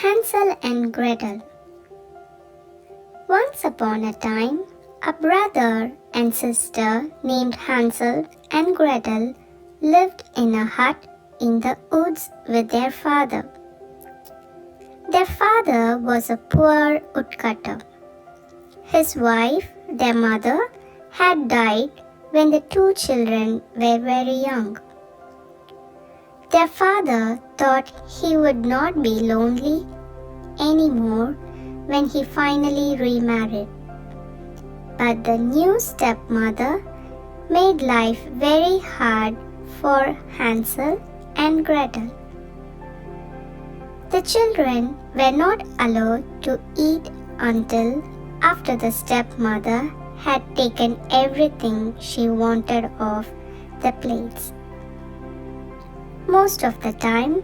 Hansel and Gretel. Once upon a time, a brother and sister named Hansel and Gretel lived in a hut in the woods with their father. Their father was a poor woodcutter. His wife, their mother, had died when the two children were very young. Their father thought he would not be lonely anymore when he finally remarried. But the new stepmother made life very hard for Hansel and Gretel. The children were not allowed to eat until after the stepmother had taken everything she wanted off the plates. Most of the time,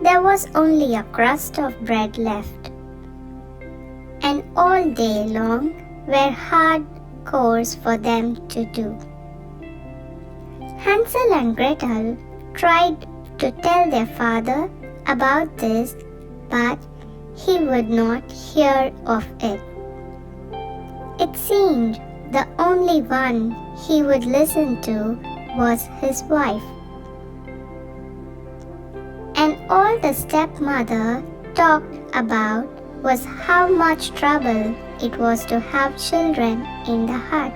there was only a crust of bread left, and all day long were hard chores for them to do. Hansel and Gretel tried to tell their father about this, but he would not hear of it. It seemed the only one he would listen to was his wife. And all the stepmother talked about was how much trouble it was to have children in the hut,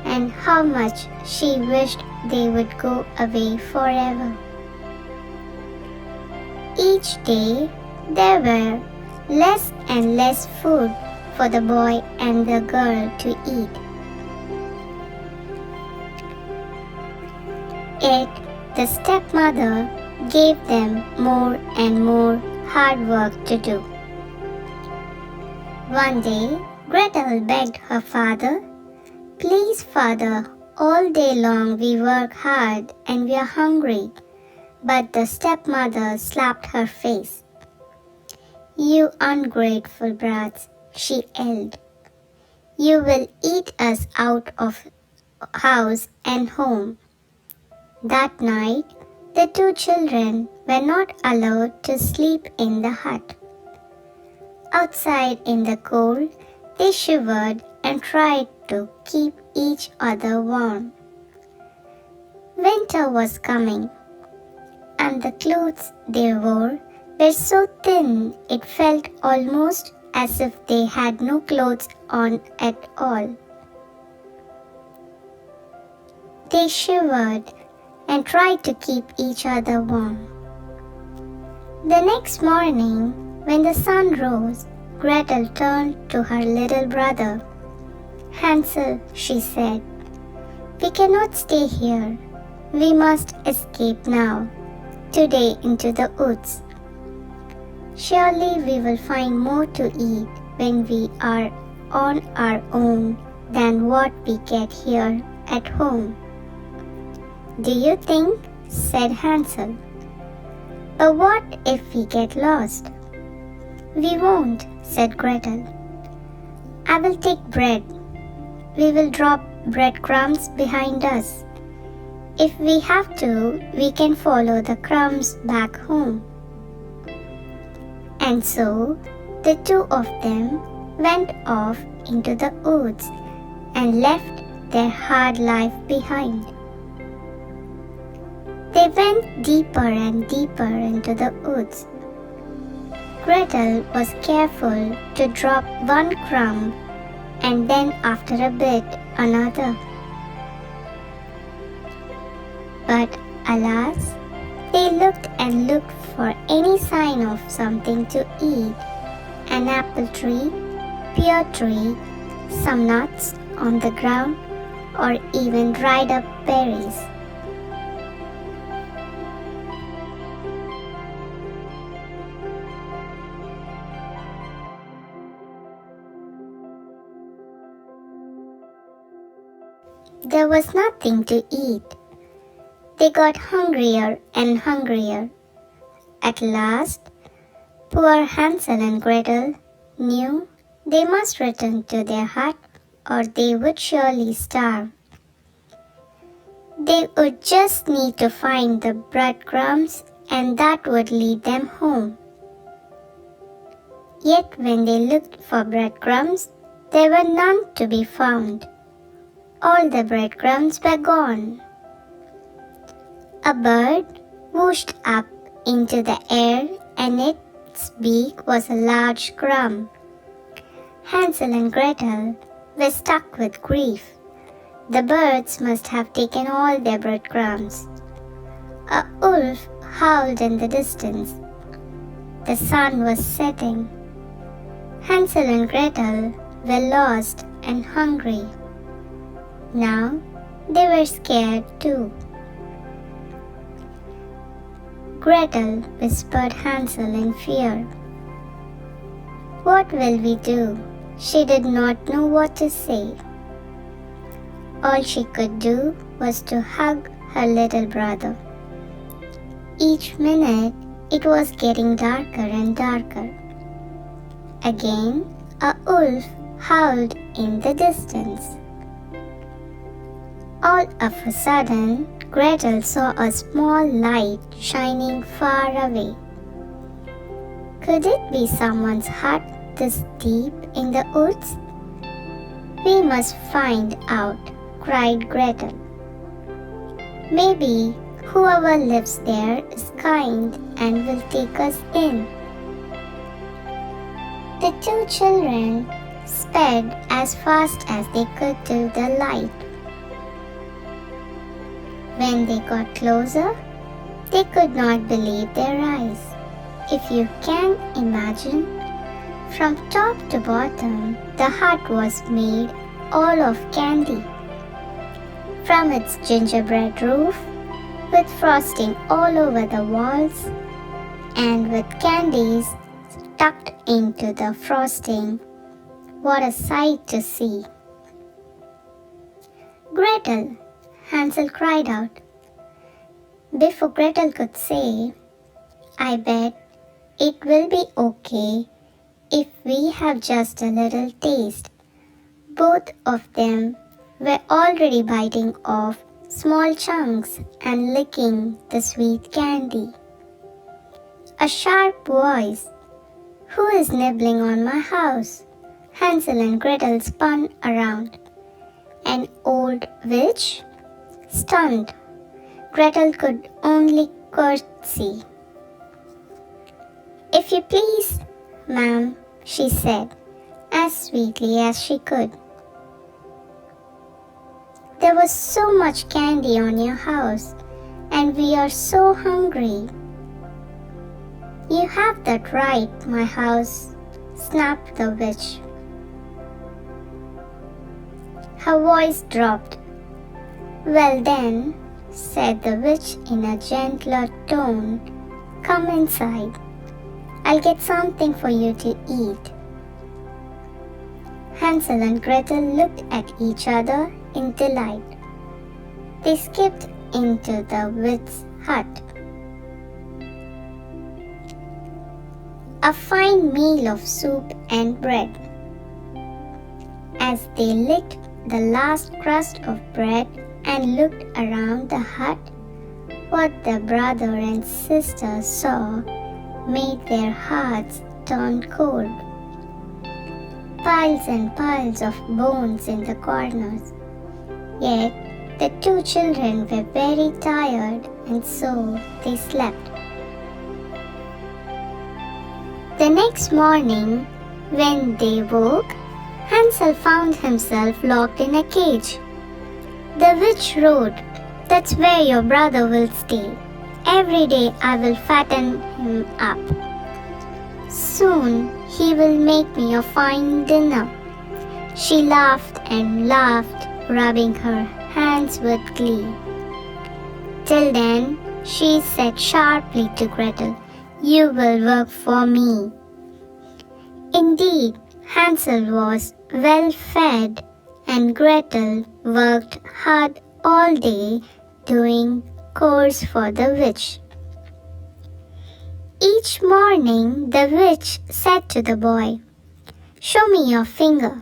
and how much she wished they would go away forever. Each day there were less and less food for the boy and the girl to eat. Yet the stepmother gave them more and more hard work to do. One day, Gretel begged her father, "Please, father, all day long we work hard and we are hungry." But the stepmother slapped her face. "You ungrateful brats," she yelled. "You will eat us out of house and home." That night, the two children were not allowed to sleep in the hut. Outside in the cold, they shivered and tried to keep each other warm. Winter was coming, and the clothes they wore were so thin it felt almost as if they had no clothes on at all. They shivered and tried to keep each other warm. The next morning, when the sun rose, Gretel turned to her little brother. "Hansel," she said, "we cannot stay here. We must escape now, today into the woods. Surely we will find more to eat when we are on our own than what we get here at home." "Do you think?" said Hansel. "But what if we get lost?" "We won't," said Gretel. "I will take bread. We will drop breadcrumbs behind us. If we have to, we can follow the crumbs back home." And so the two of them went off into the woods and left their hard life behind. They went deeper and deeper into the woods. Gretel was careful to drop one crumb and then after a bit another. But alas, they looked and looked for any sign of something to eat: an apple tree, pear tree, some nuts on the ground, or even dried up berries. There was nothing to eat. They got hungrier and hungrier. At last, poor Hansel and Gretel knew they must return to their hut or they would surely starve. They would just need to find the breadcrumbs and that would lead them home. Yet when they looked for breadcrumbs, there were none to be found. All the breadcrumbs were gone. A bird whooshed up into the air, and its beak was a large crumb. Hansel and Gretel were struck with grief. The birds must have taken all their breadcrumbs. A wolf howled in the distance. The sun was setting. Hansel and Gretel were lost and hungry. Now they were scared too. Gretel whispered Hansel in fear. "What will we do?" She did not know what to say. All she could do was to hug her little brother. Each minute it was getting darker and darker. Again, a wolf howled in the distance. All of a sudden, Gretel saw a small light shining far away. Could it be someone's hut this deep in the woods? "We must find out," cried Gretel. "Maybe whoever lives there is kind and will take us in." The two children sped as fast as they could to the light. When they got closer, they could not believe their eyes. If you can imagine, from top to bottom, the hut was made all of candy. From its gingerbread roof, with frosting all over the walls, and with candies tucked into the frosting, what a sight to see! "Gretel!" Hansel cried out. Before Gretel could say, "I bet it will be okay if we have just a little taste," both of them were already biting off small chunks and licking the sweet candy. A sharp voice, "Who is nibbling on my house?" Hansel and Gretel spun around. An old witch? Stunned, Gretel could only curtsy. "If you please, ma'am," she said, as sweetly as she could. "There was so much candy on your house, and we are so hungry." "You have that right, my house," snapped the witch. Her voice dropped. "Well then," said the witch in a gentler tone, "come inside. I'll get something for you to eat." Hansel and Gretel looked at each other in delight. They skipped into the witch's hut. A fine meal of soup and bread. As they licked the last crust of bread and looked around the hut, what the brother and sister saw made their hearts turn cold. Piles and piles of bones in the corners. Yet the two children were very tired, and so they slept. The next morning, when they woke, Hansel found himself locked in a cage. The witch roared, "That's where your brother will stay. Every day I will fatten him up. Soon he will make me a fine dinner." She laughed and laughed, rubbing her hands with glee. "Till then," she said sharply to Gretel, "you will work for me." Indeed, Hansel was well fed, and Gretel worked hard all day doing chores for the witch. Each morning the witch said to the boy, "Show me your finger.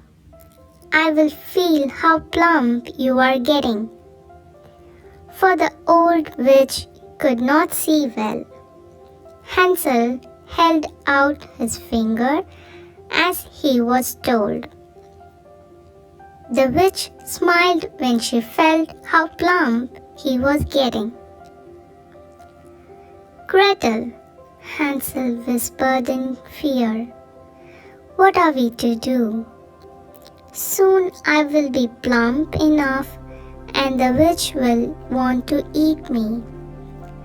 I will feel how plump you are getting." For the old witch could not see well. Hansel held out his finger as he was told. The witch smiled when she felt how plump he was getting. "Gretel," Hansel whispered in fear, "what are we to do? Soon I will be plump enough and the witch will want to eat me."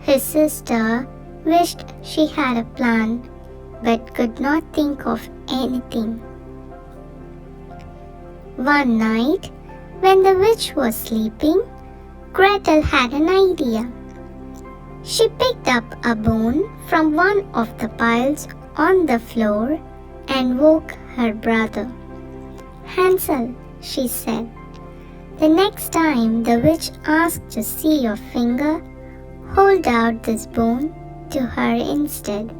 His sister wished she had a plan but could not think of anything. One night, when the witch was sleeping, Gretel had an idea. She picked up a bone from one of the piles on the floor and woke her brother. "Hansel," she said, "the next time the witch asks to see your finger, hold out this bone to her instead."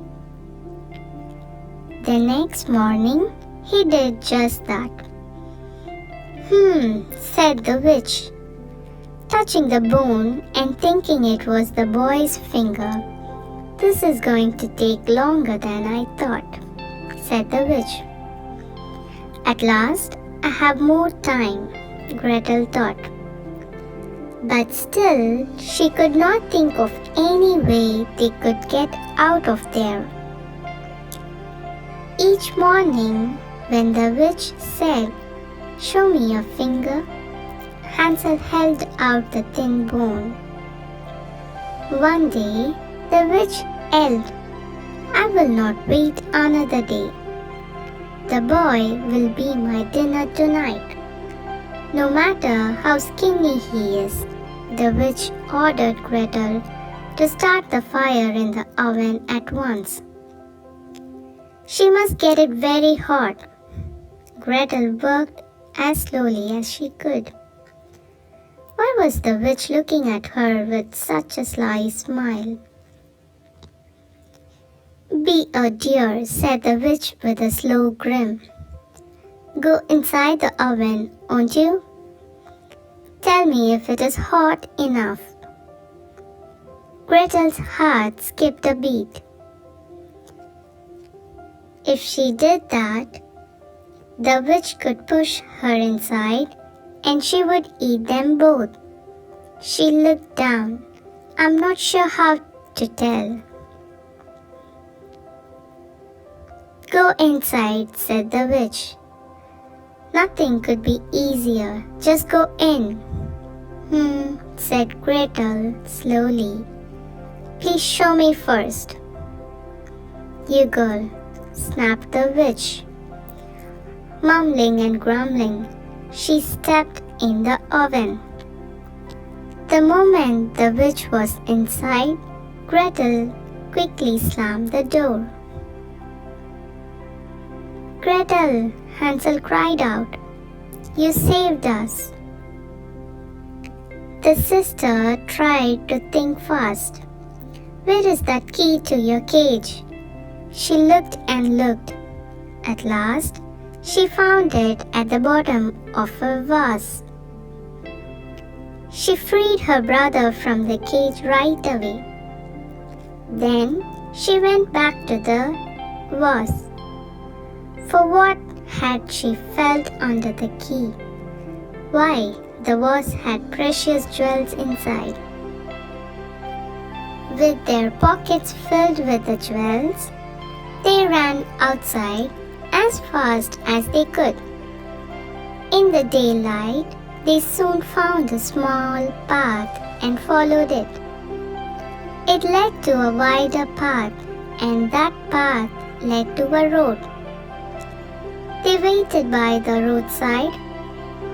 The next morning, he did just that. Said the witch, touching the bone and thinking it was the boy's finger. "This is going to take longer than I thought," said the witch. "At last, I have more time," Gretel thought. But still, she could not think of any way they could get out of there. Each morning, when the witch said, "Show me your finger," Hansel held out the thin bone. One day, the witch yelled, "I will not wait another day. The boy will be my dinner tonight. No matter how skinny he is," the witch ordered Gretel to start the fire in the oven at once. She must get it very hot. Gretel worked as slowly as she could. Why was the witch looking at her with such a sly smile? "Be a dear," said the witch with a slow grin. "Go inside the oven, won't you? Tell me if it is hot enough." Gretel's heart skipped a beat. If she did that, the witch could push her inside and she would eat them both. She looked down. "I'm not sure how to tell." "Go inside," said the witch. "Nothing could be easier. Just go in." Said Gretel slowly. "Please show me first." "You girl," snapped the witch. Mumbling and grumbling, she stepped in the oven. The moment the witch was inside, Gretel quickly slammed the door. "Gretel," Hansel cried out, "you saved us." The sister tried to think fast. "Where is that key to your cage?" She looked and looked. At last, she found it at the bottom of a vase. She freed her brother from the cage right away. Then she went back to the vase. For what had she felt under the key? Why, the vase had precious jewels inside. With their pockets filled with the jewels, they ran outside as fast as they could. In the daylight, they soon found a small path and followed it. It led to a wider path, and that path led to a road. They waited by the roadside,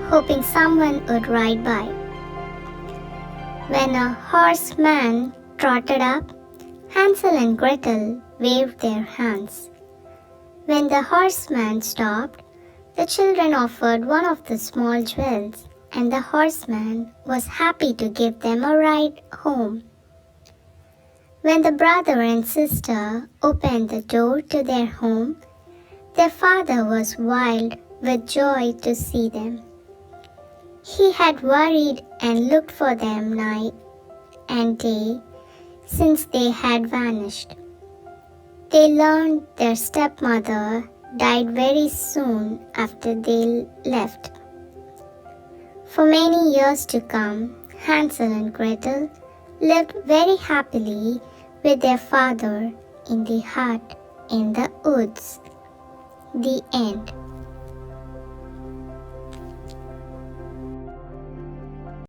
hoping someone would ride by. When a horseman trotted up, Hansel and Gretel waved their hands. When the horseman stopped, the children offered one of the small jewels, and the horseman was happy to give them a ride home. When the brother and sister opened the door to their home, their father was wild with joy to see them. He had worried and looked for them night and day since they had vanished. They learned their stepmother died very soon after they left. For many years to come, Hansel and Gretel lived very happily with their father in the hut in the woods. The end.